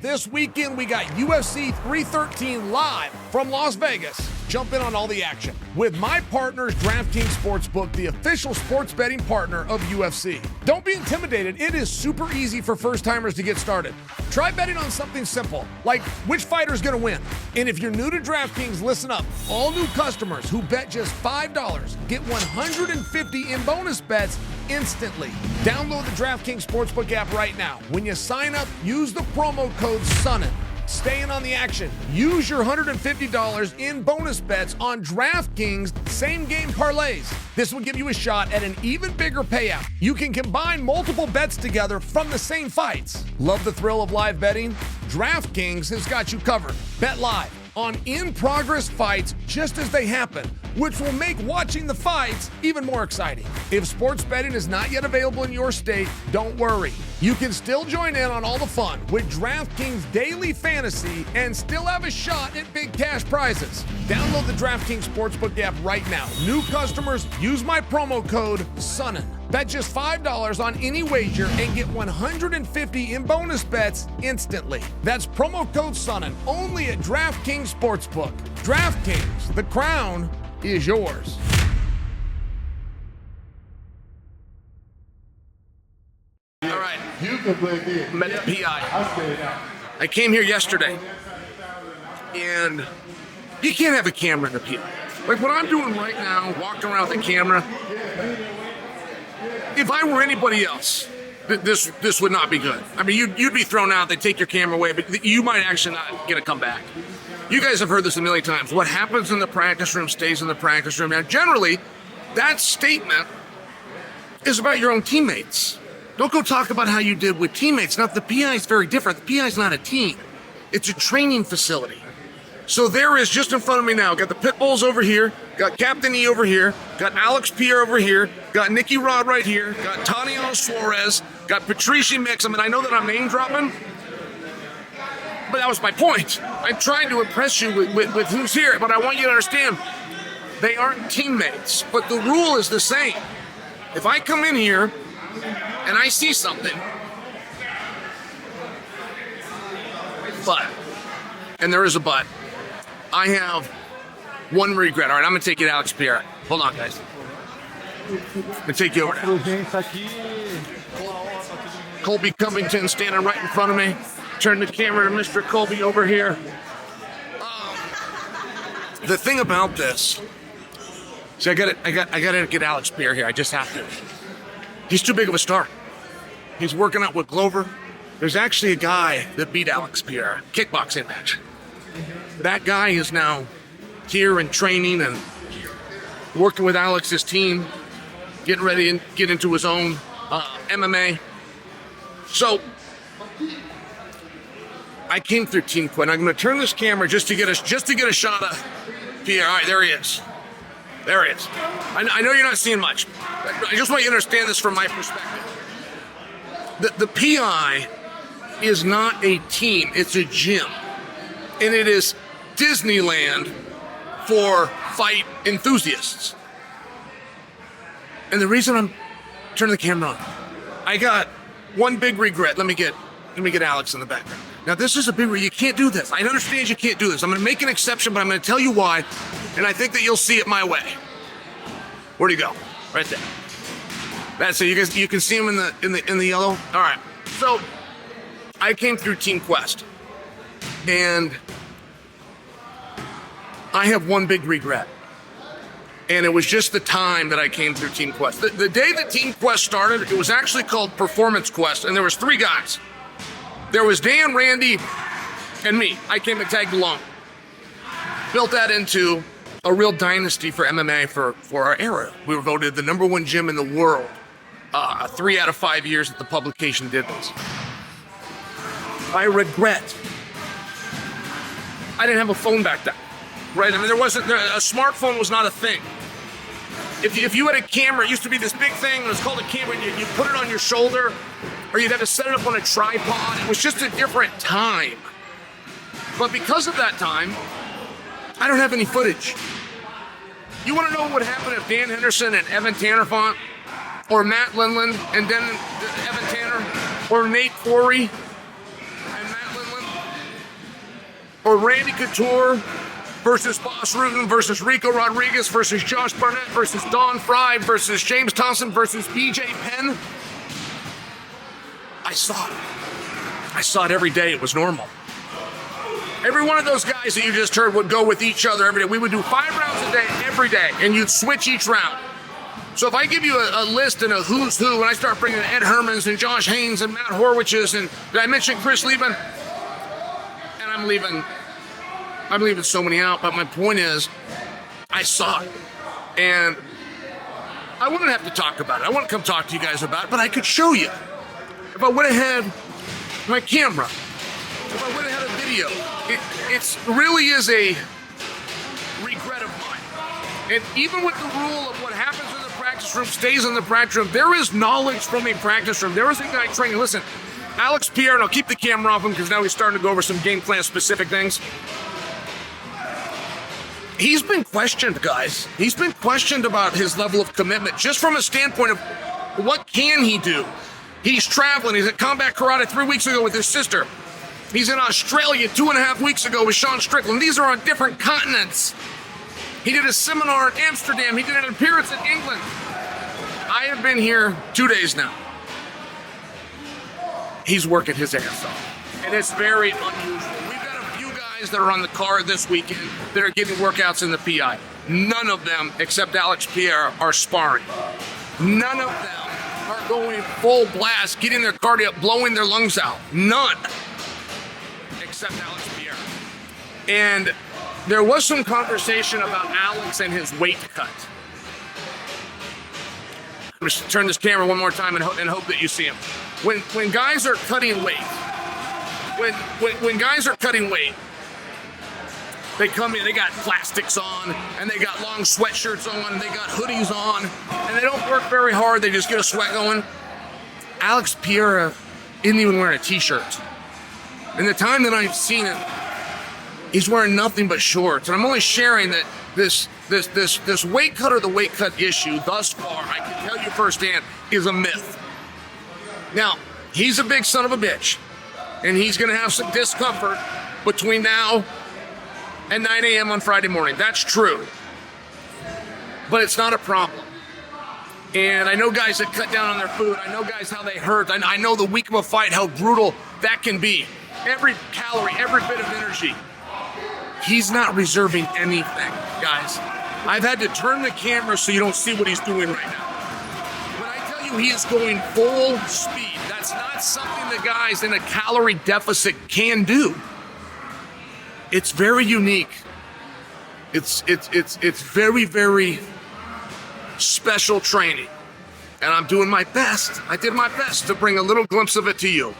This weekend, we got UFC 313 live from Las Vegas. Jump in on all the action with my partners, DraftKings Sportsbook, the official sports betting partner of UFC. Don't be intimidated. It is super easy for first-timers to get started. Try betting on something simple, like which fighter's going to win. And if you're new to DraftKings, listen up. All new customers who bet just $5 get $150 in bonus bets instantly. Download the DraftKings Sportsbook app right now. When you sign up, use the promo code SONNEN. Staying on the action. Use your $150 in bonus bets on DraftKings same-game parlays. This will give you a shot at an even bigger payout. You can combine multiple bets together from the same fights. Love the thrill of live betting? DraftKings has got you covered. Bet live on in-progress fights just as they happen, which will make watching the fights even more exciting. If sports betting is not yet available in your state, don't worry. You can still join in on all the fun with DraftKings Daily Fantasy and still have a shot at big cash prizes. Download the DraftKings Sportsbook app right now. New customers, use my promo code SONNEN. Bet just $5 on any wager and get $150 in bonus bets instantly. That's promo code SONNEN only at DraftKings Sportsbook. DraftKings, the crown is yours. All right, I'm at the PI. I came here yesterday, and you can't have a camera in the PI. Like what I'm doing right now, walking around with the camera, if I were anybody else, this would not be good. I mean, you'd be thrown out, they'd take your camera away, but you might actually not get to come back. You guys have heard this a million times. What happens in the practice room stays in the practice room. Now, generally, that statement is about your own teammates. Don't go talk about how you did with teammates. Now, the PI is very different. The PI is not a team. It's a training facility. So there is, just in front of me now, got the Pit Bulls over here, got Captain E over here, got Alex Pereira over here, got Nicky Rod right here, got Taniano Suarez, got Patricia Mix. I mean, I know that I'm name dropping, but that was my point. I'm trying to impress you with who's here, but I want you to understand, they aren't teammates, but the rule is the same. If I come in here and I see something, but, and there is a but, I have one regret. All right, I'm going to take you to Alex Pereira. Hold on, guys. I'm going to take you over there. Colby Covington standing right in front of me. Turn the camera to Mr. Colby over here. The thing about this, see, I got to get Alex Pereira here. I just have to. He's too big of a star. He's working out with Glover. There's actually a guy that beat Alex Pereira, kickboxing match. That guy is now here in training and working with Alex's team, getting ready to get into his own MMA. So I came through Team Quinn. I'm going to turn this camera just to get a shot of Pierre. All right, there he is. There he is. I know you're not seeing much. I just want you to understand this from my perspective. The PI is not a team. It's a gym. And it is Disneyland for fight enthusiasts. And the reason I'm turning the camera on, I got one big regret. Let me get Alex in the background. Now, this is a big regret. You can't do this. I understand you can't do this. I'm going to make an exception, but I'm going to tell you why, and I think that you'll see it my way. Where'd he go? Right there. That's it. You can see him in the yellow. All right. So I came through Team Quest, and I have one big regret. And it was just the time that I came through Team Quest. The day that Team Quest started, it was actually called Performance Quest, and there was 3 guys. There was Dan, Randy, and me. I came and tagged along. Built that into a real dynasty for MMA for our era. We were voted the #1 gym in the world 3 out of 5 years that the publication did this. I regret I didn't have a phone back then. Right, I mean, a smartphone was not a thing. If you had a camera, it used to be this big thing, it was called a camera, and you put it on your shoulder, or you'd have to set it up on a tripod. It was just a different time. But because of that time, I don't have any footage. You want to know what would happen if Dan Henderson and Evan Tannerfont, or Matt Lindland and then Evan Tanner, or Nate Quarry and Matt Lindland, or Randy Couture versus Boss Rutten versus Rico Rodriguez versus Josh Barnett versus Don Fry versus James Thompson versus BJ Penn. I saw it every day. It was normal. Every one of those guys that you just heard would go with each other every day. We would do 5 rounds a day, every day, and you'd switch each round. So if I give you a list and a who's who, and I start bringing Ed Hermans and Josh Haynes and Matt Horwich's, and did I mention Chris Lieben? And I'm leaving so many out, but my point is, I saw it. And I wouldn't have to talk about it. I wouldn't come talk to you guys about it, but I could show you. If I would have had my camera, if I would have had a video, it really is a regret of mine. And even with the rule of what happens in the practice room stays in the practice room, there is knowledge from a practice room. There is a guy training. Listen, Alex Pereira, and I'll keep the camera off him because now he's starting to go over some game plan specific things. He's been questioned, guys. He's been questioned about his level of commitment just from a standpoint of what can he do. He's traveling. He's at Combat Karate 3 weeks ago with his sister. He's in Australia 2.5 weeks ago with Sean Strickland. These are on different continents. He did a seminar in Amsterdam. He did an appearance in England. I have been here 2 days now. He's working his ass off. And it's very unusual. We've got a few guys that are on the card this weekend that are getting workouts in the PI. None of them, except Alex Pereira, are sparring. None of them are going full blast, getting their cardio, blowing their lungs out. None. Except Alex Pereira. And there was some conversation about Alex and his weight cut. I'm just turn this camera one more time and hope that you see him. When guys are cutting weight, when guys are cutting weight, they come in, they got plastics on, and they got long sweatshirts on, they got hoodies on, and they don't work very hard, they just get a sweat going. Alex Pereira isn't even wearing a t-shirt. In the time that I've seen him, he's wearing nothing but shorts. And I'm only sharing that this weight cut or the weight cut issue thus far, I can tell you firsthand, is a myth. Now, he's a big son of a bitch, and he's going to have some discomfort between now and 9 a.m. on Friday morning. That's true. But it's not a problem. And I know guys that cut down on their food. I know guys how they hurt. I know the week of a fight, how brutal that can be. Every calorie, every bit of energy. He's not reserving anything, guys. I've had to turn the camera so you don't see what he's doing right now. When I tell you he is going full speed, that's not something that guys in a calorie deficit can do. It's very unique. It's very, very special training. And I'm doing my best. I did my best to bring a little glimpse of it to you.